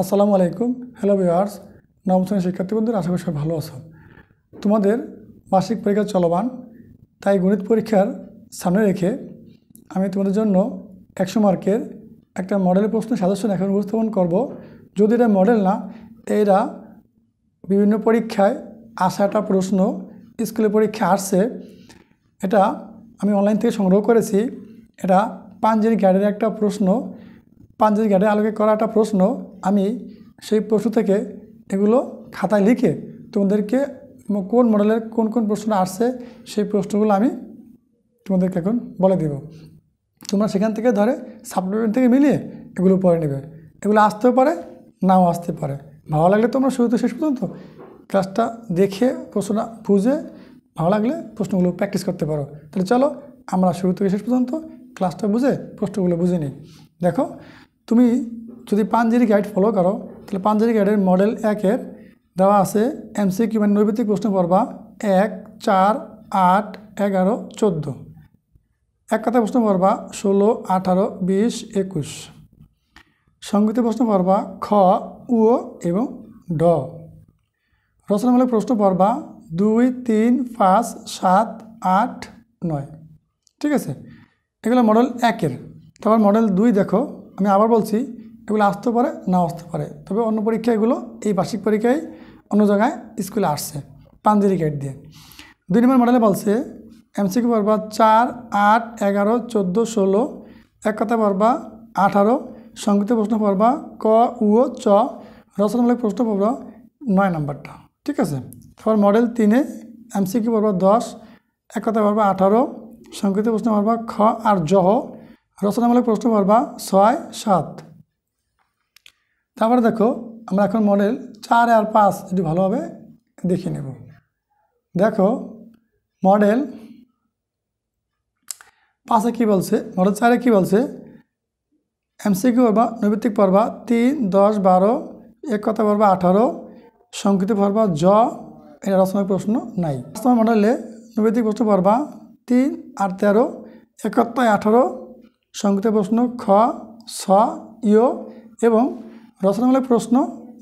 আসসালামু আলাইকুম। Hello viewers, নবম শ্রেণীর শিক্ষার্থী বন্ধুরা, আশা করি সবাই ভালো আছো। তোমাদের বার্ষিক পরীক্ষা চলমান, তাই গণিত পরীক্ষার সামনে রেখে আমি তোমাদের জন্য 100 মার্কের একটা মডেলের প্রশ্ন সাজেশন এখন উপস্থাপন করব। যদি এটা মডেল না, এরা বিভিন্ন পরীক্ষায় আসা একটা প্রশ্ন, স্কুলে পরীক্ষায় আসছে। এটা আমি অনলাইন থেকে সংগ্রহ করেছি। এটা পাঞ্জেরি গাইডের একটা প্রশ্ন, পাঞ্জেরি গাইডের আলোকে করা একটা প্রশ্ন। আমি সেই প্রশ্ন থেকে এগুলো খাতায় লিখে তোমাদেরকে কোন মডেলের কোন কোন প্রশ্ন আসছে সেই প্রশ্নগুলো আমি তোমাদেরকে এখন বলে দেব। তোমরা সেখান থেকে ধরে সাপ্লিমেন্ট থেকে মিলিয়ে এগুলো পড়ে নেবে। এগুলো আসতেও পারে, নাও আসতে পারে। ভালো লাগলে তোমরা শুরু থেকে শেষ পর্যন্ত ক্লাসটা দেখে প্রশ্নটা বুঝে ভালো লাগলে প্রশ্নগুলো প্র্যাকটিস করতে পারো। তাহলে চলো আমরা শুরু থেকে শেষ পর্যন্ত ক্লাসটা বুঝে প্রশ্নগুলো বুঝে নিই। দেখো, তুমি যদি পাঞ্জেরি গাইড ফলো করো তাহলে পাঞ্জেরি গাইডের মডেল 1-এর দেওয়া আছে এমসিকিউ মানে নৈবেদিক প্রশ্ন পড়বা 1, 4, 8, 11, 14। এক কথা প্রশ্ন পড়বা 16, 18, 20, 21। সংগীত প্রশ্ন পড়বা খ, উ এবং ড। রচনামূলক প্রশ্ন পড়বা 2, 3, 5, 7, 8, 9। ঠিক আছে, এগুলো মডেল 1-এর। তারপর মডেল 2 দেখো, আমি আবার বলছি, এগুলো আসতে পারে, না আসতে পারে। তবে অন্য পরীক্ষা এগুলো এই বার্ষিক পরীক্ষায় অন্য জায়গায় স্কুলে আসছে পাঞ্জেরি গাইড দিয়ে। 2 নম্বর মডেলে বলছে এমসিকিউ পড়বা 4, 8, 11, 14, 16। এক কথা পড়বা 18। সংগীত প্রশ্ন পড়বা ক, উ, চ। রচনামূলক প্রশ্ন পড়বা 9 নম্বরটা। ঠিক আছে, তারপর মডেল 3-এ এমসিকিউ পড়বা 10। এক কথা পড়বা 18। সংগীত প্রশ্ন পড়বা খ আর জহ। রচনামূলক প্রশ্ন পড়বা 6, 7। তারপরে দেখো, আমরা এখন মডেল 4 আর 5 যদি ভালোভাবে দেখে নেব। দেখো মডেল 5-এ কী বলছে, মডেল 4-এ কী বলছে, এমসিকিউ পড়বা নৈবেদিক পড়বা 3, 10, 12। এক কথা পড়বা 18। সংক্ষিপ্ত পড়বা জ। এটা রচনামূলক প্রশ্ন নাই। তোমার মডেলে নৈবেদিক প্রশ্ন পড়বা 3 আর 13। এক কথায় 18। সংক্ষিপ্ত প্রশ্ন খ, ছ, ইয় এবং রচনামূলক প্রশ্ন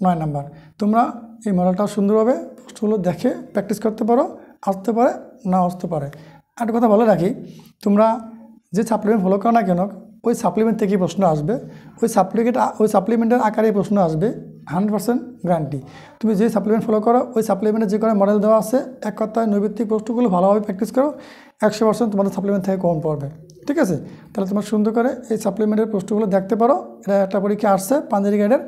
9 নম্বর। তোমরা এই মডেলটা সুন্দরভাবে প্রশ্নগুলো দেখে প্র্যাকটিস করতে পারো। আসতে পারে, না আসতে পারে। একটা কথা বলে রাখি, তোমরা যে সাপ্লিমেন্ট ফলো করো না কেন, ওই সাপ্লিমেন্ট থেকেই প্রশ্ন আসবে। ওই সাপ্লিমেন্টের আকারে প্রশ্ন আসবে, 100% গ্যারান্টি। তুমি যে সাপ্লিমেন্ট ফলো করো ওই সাপ্লিমেন্টে যে করে মডেল দেওয়া আছে, এক কথায় নৈবেদিক প্রশ্নগুলো ভালোভাবে প্র্যাকটিস করো, 100% তোমাদের সাপ্লিমেন্ট থেকে কম পড়বে। ঠিক আছে, তাহলে তোমরা সুন্দর করে এই সাপ্লিমেন্টের প্রশ্নগুলো দেখতে পারো। এটা একটা পরীক্ষা আসছে পাঞ্জেরি গাইডের,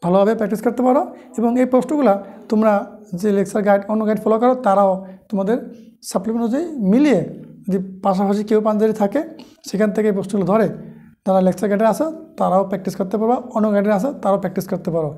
ভালোভাবে প্র্যাকটিস করতে পারো। এবং এই প্রশ্নগুলো তোমরা যে লেকচার গাইড অন্য গাইড ফলো করো তারাও তোমাদের সাপ্লিমেন্ট অনুযায়ী মিলিয়ে, যদি পাশাপাশি কেউ পাঞ্জেরি থাকে সেখান থেকে এই প্রশ্নগুলো ধরে, যারা লেকচার গাইডে আছে তারাও প্র্যাকটিস করতে পারো, অন্য গাইডে আছে তারাও প্র্যাকটিস করতে পারো।